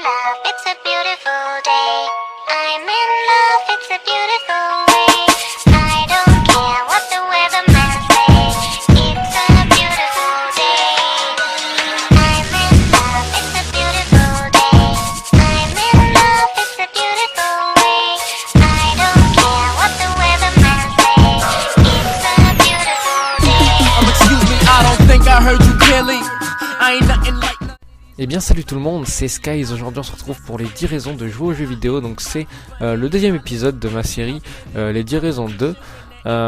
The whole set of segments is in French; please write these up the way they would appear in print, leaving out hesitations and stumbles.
love, it's a beautiful day. I'm in love, it's a beautiful way. I don't care what the weatherman says. It's a beautiful day. I'm in love, it's a beautiful day. I'm in love, it's a beautiful way. I don't care what the weatherman says. It's a beautiful day. Excuse me, I don't think I heard you clearly. I ain't nothing like. Eh bien salut tout le monde, c'est Skies. Aujourd'hui on se retrouve pour les 10 raisons de jouer aux jeux vidéo. Donc c'est le deuxième épisode de ma série les 10 raisons 2.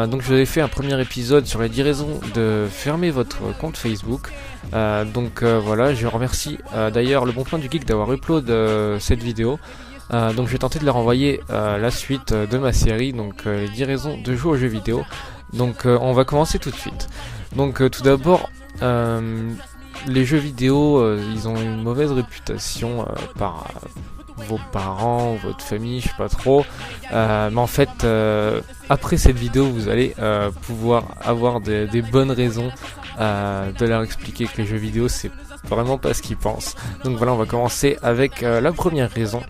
Donc je vous avais fait un premier épisode sur les 10 raisons de fermer votre compte Facebook. Voilà, je remercie d'ailleurs le Bon Plan du Geek d'avoir upload cette vidéo. Donc je vais tenter de leur envoyer la suite de ma série, donc les 10 raisons de jouer aux jeux vidéo. Donc on va commencer tout de suite. Donc tout d'abord, les jeux vidéo, ils ont une mauvaise réputation par vos parents ou votre famille, je sais pas trop. Mais en fait, après cette vidéo, vous allez pouvoir avoir des bonnes raisons de leur expliquer que les jeux vidéo, c'est vraiment pas ce qu'ils pensent. Donc voilà, on va commencer avec la première raison.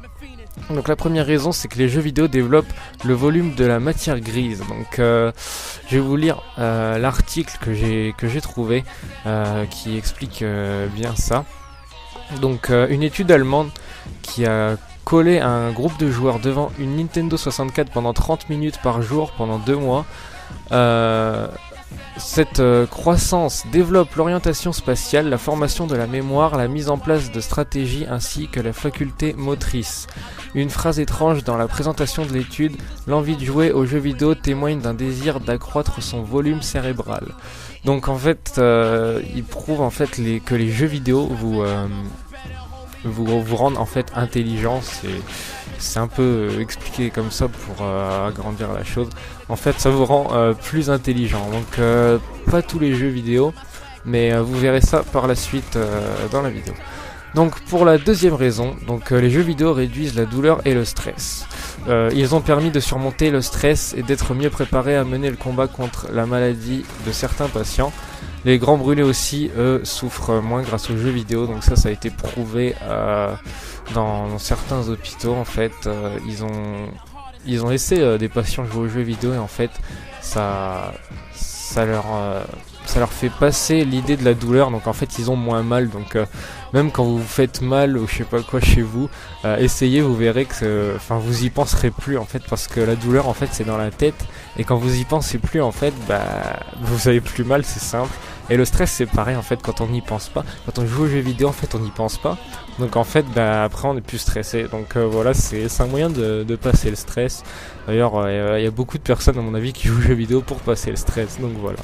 Donc la première raison, c'est que les jeux vidéo développent le volume de la matière grise. Donc je vais vous lire l'article que j'ai trouvé qui explique bien ça. Donc une étude allemande qui a collé un groupe de joueurs devant une Nintendo 64 pendant 30 minutes par jour pendant 2 mois. Cette croissance développe l'orientation spatiale, la formation de la mémoire, la mise en place de stratégies ainsi que la faculté motrice. Une phrase étrange dans la présentation de l'étude, l'envie de jouer aux jeux vidéo témoigne d'un désir d'accroître son volume cérébral. Donc en fait, il prouve en fait que les jeux vidéo vous rendent en fait intelligent. C'est un peu expliqué comme ça pour agrandir la chose. En fait, ça vous rend plus intelligent. Donc pas tous les jeux vidéo, mais vous verrez ça par la suite dans la vidéo. Donc pour la deuxième raison, donc les jeux vidéo réduisent la douleur et le stress. Ils ont permis de surmonter le stress et d'être mieux préparés à mener le combat contre la maladie de certains patients. Les grands brûlés aussi, eux, souffrent moins grâce aux jeux vidéo. Donc ça a été prouvé dans certains hôpitaux. En fait, ils ont laissé des patients jouer aux jeux vidéo et en fait, ça leur fait passer l'idée de la douleur. Donc en fait, ils ont moins mal. Donc même quand vous faites mal ou je sais pas quoi chez vous, essayez, vous verrez que vous y penserez plus en fait, parce que la douleur en fait c'est dans la tête et quand vous y pensez plus en fait, vous avez plus mal, c'est simple. Et le stress c'est pareil en fait, quand on n'y pense pas, quand on joue aux jeux vidéo en fait on n'y pense pas, donc en fait après on est plus stressé. Donc voilà, c'est un moyen de passer le stress. D'ailleurs il y a beaucoup de personnes à mon avis qui jouent aux jeux vidéo pour passer le stress, donc voilà.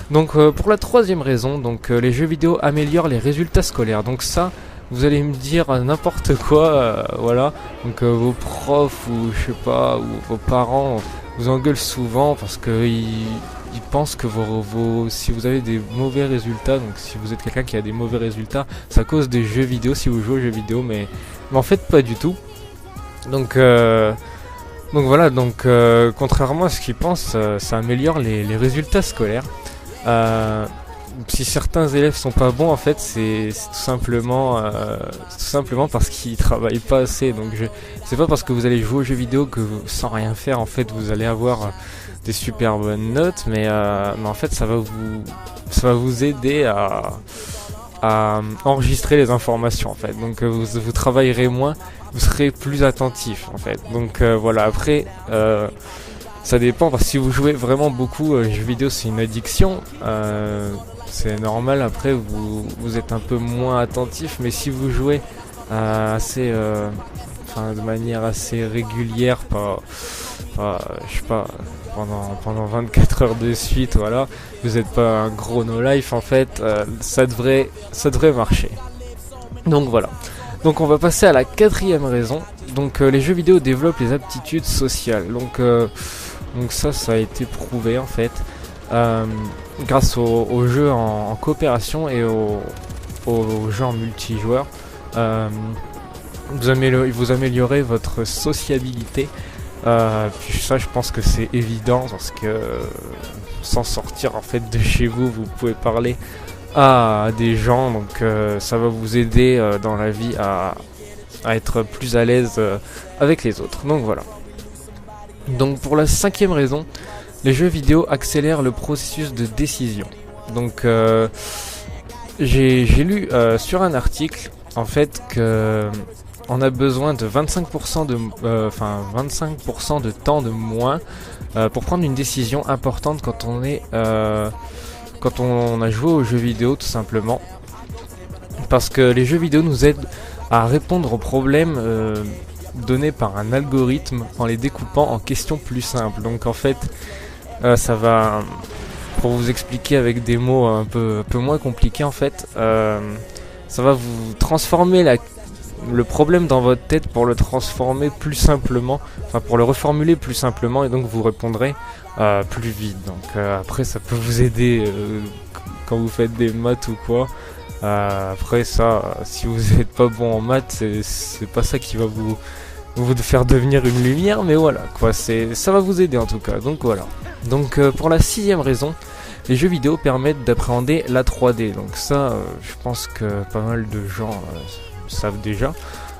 Donc pour la troisième raison, donc les jeux vidéo améliorent les résultats scolaires. Donc ça, vous allez me dire n'importe quoi, voilà. Donc vos profs ou je sais pas, ou vos parents vous engueulent souvent parce que ils pensent que si vous avez des mauvais résultats, donc si vous êtes quelqu'un qui a des mauvais résultats, c'est à cause des jeux vidéo, si vous jouez aux jeux vidéo, mais en fait pas du tout. Donc voilà, contrairement à ce qu'ils pensent, ça améliore les résultats scolaires. Si certains élèves sont pas bons en fait, c'est tout simplement parce qu'ils travaillent pas assez. Donc c'est pas parce que vous allez jouer aux jeux vidéo que sans rien faire en fait vous allez avoir des super bonnes notes, mais en fait ça va vous aider à enregistrer les informations en fait. Donc vous travaillerez moins, vous serez plus attentif en fait. Donc voilà, après ça dépend, parce que si vous jouez vraiment beaucoup, les jeux vidéo c'est une addiction, c'est normal, après vous êtes un peu moins attentif, mais si vous jouez de manière assez régulière, je sais pas, pendant 24 heures de suite, voilà, vous n'êtes pas un gros no life en fait, ça devrait marcher. Donc voilà. Donc on va passer à la quatrième raison. Donc les jeux vidéo développent les aptitudes sociales. Donc ça a été prouvé en fait, grâce aux jeux en coopération et aux jeux en multijoueur. Vous améliorez votre sociabilité. Puis ça, je pense que c'est évident, parce que sans sortir en fait de chez vous, vous pouvez parler à des gens, donc ça va vous aider dans la vie à être plus à l'aise avec les autres. Donc voilà. Donc pour la 5e raison, les jeux vidéo accélèrent le processus de décision. Donc j'ai lu sur un article en fait que on a besoin de 25% de temps de moins pour prendre une décision importante quand on a joué aux jeux vidéo, tout simplement. Parce que les jeux vidéo nous aident à répondre aux problèmes donnés par un algorithme en les découpant en questions plus simples. Donc en fait, ça va, pour vous expliquer avec des mots un peu moins compliqués, en fait, ça va vous transformer le problème dans votre tête pour le transformer plus simplement, enfin pour le reformuler plus simplement, et donc vous répondrez plus vite. Donc après ça peut vous aider quand vous faites des maths ou quoi. Après ça, si vous n'êtes pas bon en maths, c'est pas ça qui va vous faire devenir une lumière, mais voilà quoi, ça va vous aider en tout cas. Donc voilà. Donc pour la 6e raison, les jeux vidéo permettent d'appréhender la 3D. Donc ça, je pense que pas mal de gens savent déjà.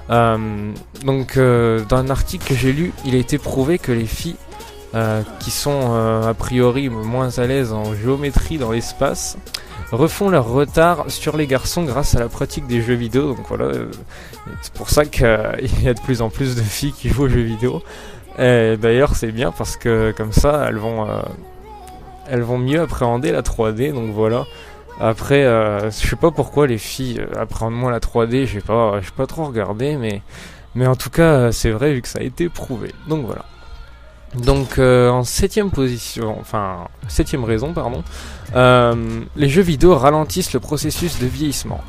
Donc dans un article que j'ai lu, il a été prouvé que les filles qui sont a priori moins à l'aise en géométrie dans l'espace refont leur retard sur les garçons grâce à la pratique des jeux vidéo. Donc voilà, c'est pour ça qu'il y a de plus en plus de filles qui jouent aux jeux vidéo. Et d'ailleurs c'est bien parce que comme ça elles vont mieux appréhender la 3D. Donc voilà. Après, je sais pas pourquoi les filles appréhendent moins la 3D, j'ai pas trop regardé, mais en tout cas c'est vrai vu que ça a été prouvé. Donc voilà. Donc en 7e raison, les jeux vidéo ralentissent le processus de vieillissement.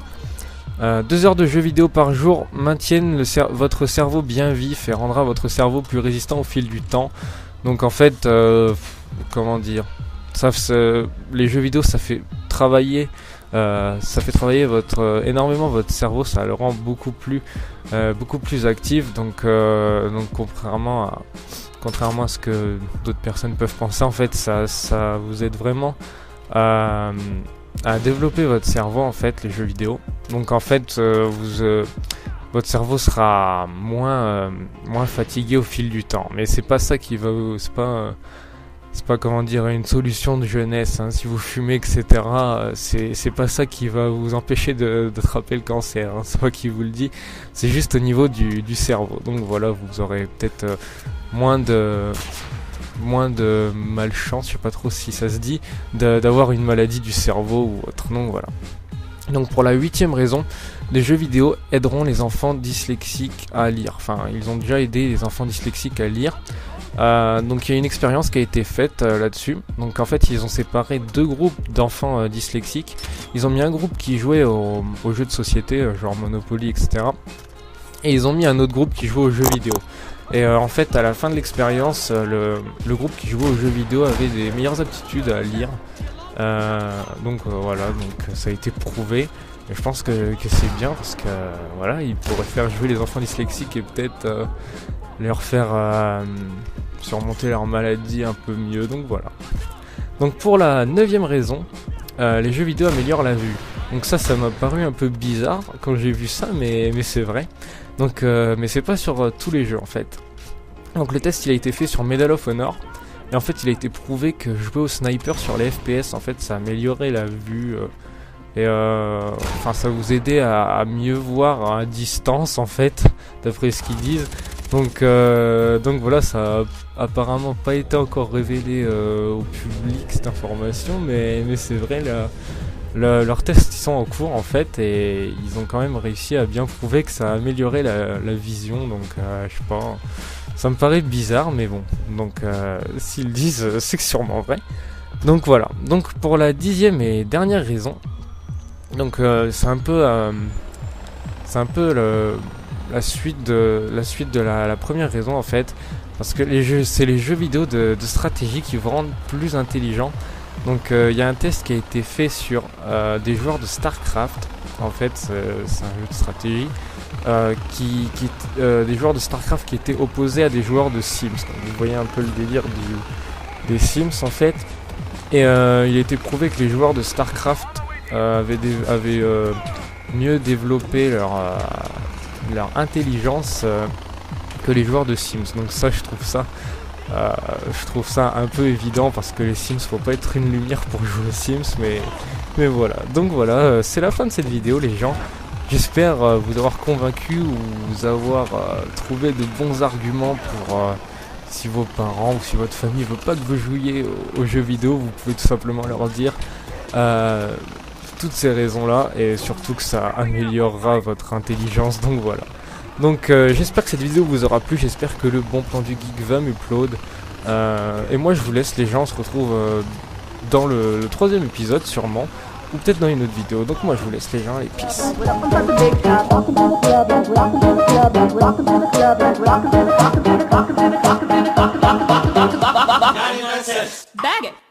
2 heures de jeux vidéo par jour maintiennent votre cerveau bien vif et rendra votre cerveau plus résistant au fil du temps. Donc en fait, comment dire, les jeux vidéo ça fait travailler énormément votre cerveau, ça le rend beaucoup plus actif. Donc contrairement à ce que d'autres personnes peuvent penser, en fait ça vous aide vraiment à développer votre cerveau, en fait, les jeux vidéo. Donc en fait votre cerveau sera moins fatigué au fil du temps, mais c'est pas ça qui va c'est pas comment dire une solution de jeunesse, hein. Si vous fumez etc, c'est pas ça qui va vous empêcher d'attraper le cancer, hein. C'est pas qui vous le dit, c'est juste au niveau du cerveau. Donc voilà, vous aurez peut-être moins de malchance, je sais pas trop si ça se dit, d'avoir une maladie du cerveau ou autre. Donc voilà. Donc pour la 8e raison, les jeux vidéo aideront les enfants dyslexiques à lire. Enfin, ils ont déjà aidé les enfants dyslexiques à lire. Donc il y a une expérience qui a été faite là-dessus. Donc en fait ils ont séparé 2 groupes d'enfants dyslexiques. Ils ont mis un groupe qui jouait aux jeux de société, genre Monopoly, etc. Et ils ont mis un autre groupe qui jouait aux jeux vidéo. Et en fait à la fin de l'expérience, le groupe qui jouait aux jeux vidéo avait des meilleures aptitudes à lire. Voilà, donc ça a été prouvé. Et je pense que c'est bien parce que voilà, ils pourraient faire jouer les enfants dyslexiques et peut-être leur faire surmonter leur maladie un peu mieux. Donc voilà. Donc pour la 9e raison, les jeux vidéo améliorent la vue. Donc ça m'a paru un peu bizarre quand j'ai vu ça, mais c'est vrai. Donc mais c'est pas sur tous les jeux en fait. Donc le test il a été fait sur Medal of Honor. Et en fait il a été prouvé que jouer au sniper sur les FPS, en fait ça améliorait la vue. Ça vous aidait à mieux voir à distance, en fait, d'après ce qu'ils disent. Donc voilà, ça a apparemment pas été encore révélé au public cette information, mais c'est vrai, leurs tests ils sont en cours en fait, et ils ont quand même réussi à bien prouver que ça a amélioré la vision. Donc je sais pas, ça me paraît bizarre, mais bon, donc s'ils disent, c'est sûrement vrai. Donc voilà, donc pour la 10e et dernière raison, donc c'est un peu la suite de la première raison en fait, parce que c'est les jeux vidéo de stratégie qui vous rendent plus intelligent. Donc il y a un test qui a été fait sur des joueurs de StarCraft. En fait c'est un jeu de stratégie des joueurs de StarCraft qui étaient opposés à des joueurs de Sims. Donc, vous voyez un peu le délire des Sims en fait. Et il a été prouvé que les joueurs de StarCraft avaient mieux développé leur intelligence que les joueurs de Sims. Donc ça, je trouve ça un peu évident parce que les Sims, faut pas être une lumière pour jouer aux Sims, mais voilà. Donc voilà, c'est la fin de cette vidéo, les gens. J'espère vous avoir convaincu ou vous avoir trouvé de bons arguments pour si vos parents ou si votre famille veut pas que vous jouiez aux jeux vidéo, vous pouvez tout simplement leur dire toutes ces raisons-là et surtout que ça améliorera votre intelligence. Donc voilà. Donc j'espère que cette vidéo vous aura plu, j'espère que le bon plan du geek va m'upload. Et moi je vous laisse, les gens, on se retrouve dans le 3e épisode sûrement, ou peut-être dans une autre vidéo. Donc moi je vous laisse les gens et peace. Bag it.